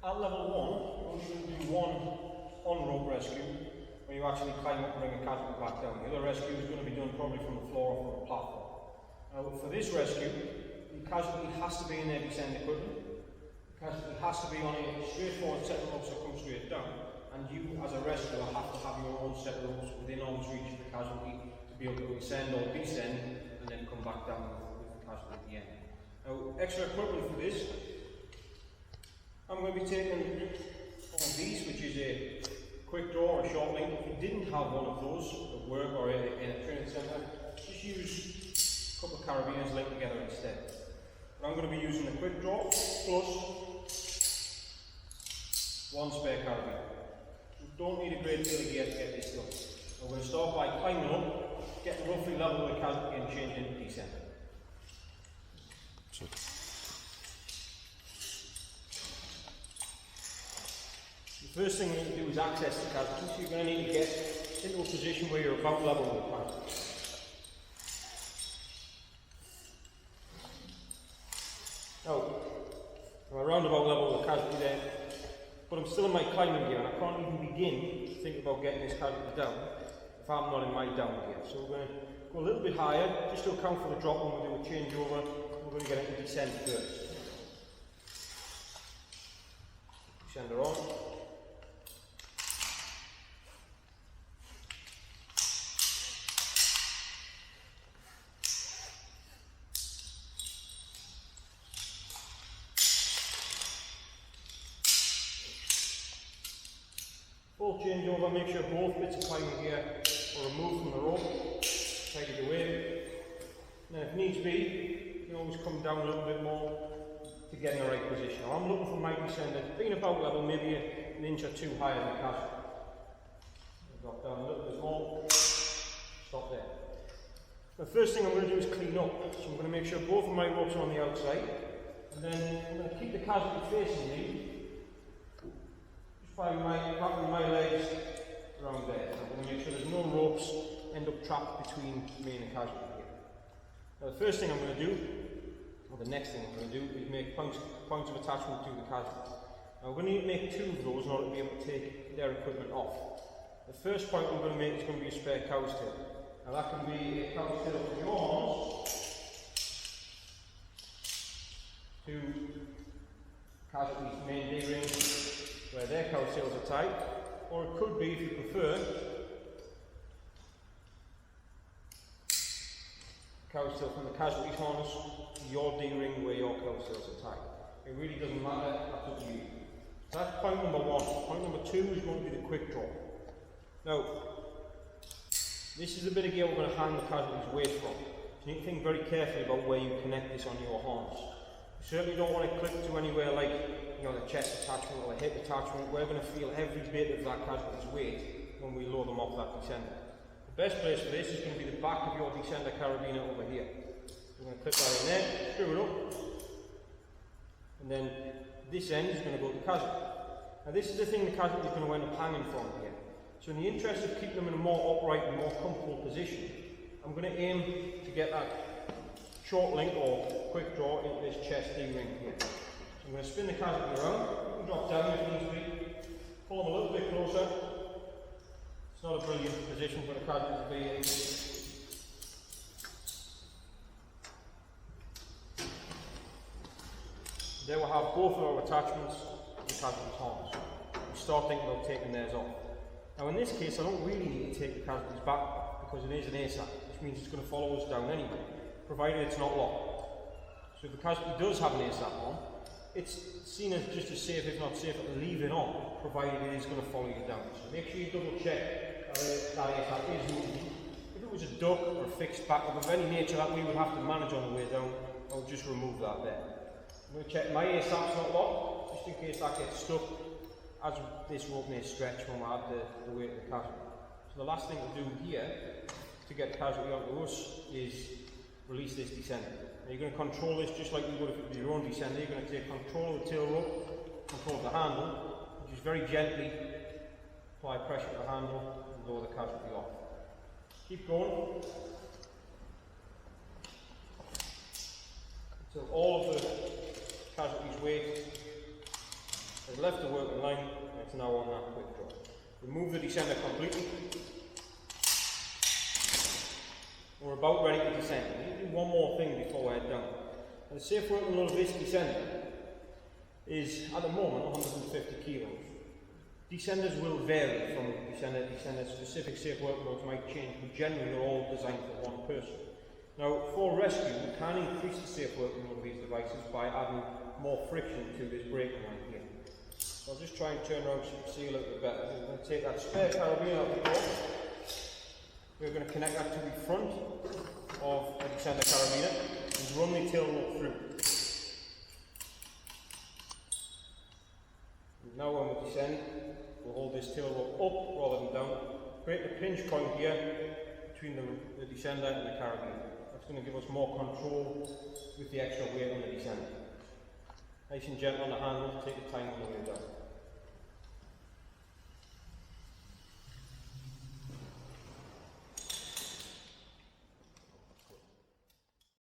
At level 1, we're only going to do one on-rope rescue, where you actually climb up and bring a casualty back down. The other rescue is going to be done probably from the floor or from a platform. Now for this rescue, the casualty has to be in their descent equipment. The casualty has to be on a straightforward set of ropes that come straight down, and you as a rescuer have to have your own set of ropes within arm's reach of the casualty to be able to ascend or descend and then come back down with the casualty at the end. Now extra equipment for this, I'm going to be taking one of these, which is a quick draw or a short link. If you didn't have one of those at work or in a training centre, just use a couple of carabiners linked together instead. But I'm going to be using the quick draw plus one spare carabiner. You don't need a great deal of gear to get this done. I'm going to start by climbing up, getting roughly level with the casualty and changing to descent. The first thing we need to do is access the casualty, so you're going to need to get into a position where you're about level with the casualty. Now, I'm around about level with the casualty there, but I'm still in my climbing gear and I can't even begin to think about getting this casualty down if I'm not in my down gear. So we're going to go a little bit higher, just to account for the drop when we do a changeover. We're going to get into descent first. Descender on. Full changeover, make sure both bits of climbing gear are removed from the rope, tidied away. And then if needs be, you can always come down a little bit more to get in the right position. Now I'm looking for my descender being about level, maybe an inch or two higher than the casualty. Drop down a little bit more, stop there. The first thing I'm going to do is clean up. So I'm going to make sure both of my ropes are on the outside, and then I'm going to keep the casualty facing me. Wrapping my legs around there. I'm going to make sure there's no ropes end up trapped between me and the casualty here. Now the first thing I'm going to do, or the next thing I'm going to do, is make points of attachment to the casualty. Now we're going to need to make two of those in order to be able to take their equipment off. The first point I'm going to make is going to be a spare cow's tail. Now that can be a cow's tail from your arms to casualty's main D-ring, where their cow tails are tied, or it could be, if you prefer, cow's tail from the casualty's harness to your D-ring where your cow tails are tied. It really doesn't matter, that's up to you. So that's point number one. Point number two is going to be the quick draw. Now, this is a bit of gear we're going to hang the casualty's weight from. So you need to think very carefully about where you connect this on your harness. You certainly don't want to clip to anywhere like, you know, the chest attachment or the hip attachment. We're going to feel every bit of that casualty's weight when we load them off that descender. The best place for this is going to be the back of your descender carabiner over here. We're going to clip that in there, screw it up, and then this end is going to go to the casualty. Now this is the thing the casualty is going to end up hanging from here. So in the interest of keeping them in a more upright and more comfortable position, I'm going to aim to get that short link or quick draw into this chest D-ring here. So I'm going to spin the casualty around, you can drop down if needs be, pull them a little bit closer. It's not a brilliant position for the casualty to be in. There we'll have both of our attachments to the casualty's harness. We start thinking about taking theirs off. Now in this case I don't really need to take the casualty's back because it is an ASAP, which means it's going to follow us down anyway, provided it's not locked. So if the casualty does have an ASAP on, it's seen as just as safe, if not safer, to leave it on, provided it is going to follow you down. So make sure you double check that ASAP is moving. If it was a duck or a fixed backup of any nature that we would have to manage on the way down, I'll just remove that there. I'm going to check my ASAP's not locked, just in case that gets stuck, as this rope may stretch when we add the weight of the casualty. So the last thing to do here, to get the casualty onto us, is release this descender. Now you're going to control this just like you would if it was your own descender. You're going to take control of the tail rope, control of the handle, and just very gently apply pressure to the handle and lower the casualty off. Keep going until all of the casualty's weight It's left the working line, and it's now on that quick draw. Remove the descender completely. We're about ready to descend. We need to do one more thing before we head down. And the safe working load of this descender is, at the moment, 150 kilos. Descenders will vary from descender to descender. Specific safe working loads might change, but generally they're all designed for one person. Now, for rescue, we can increase the safe working load of these devices by adding more friction to this braking line here. So I'll just try and turn around so you can see a little bit better. We're going to take that spare carabiner out the door. We're going to connect that to the front of the descender carabiner and run the tail rope through. And now when we descend, we'll hold this tail rope up rather than down. Create a pinch point here between the descender and the carabiner. That's going to give us more control with the extra weight on the descender. Nice and gentle on the handle, take your time on the way down.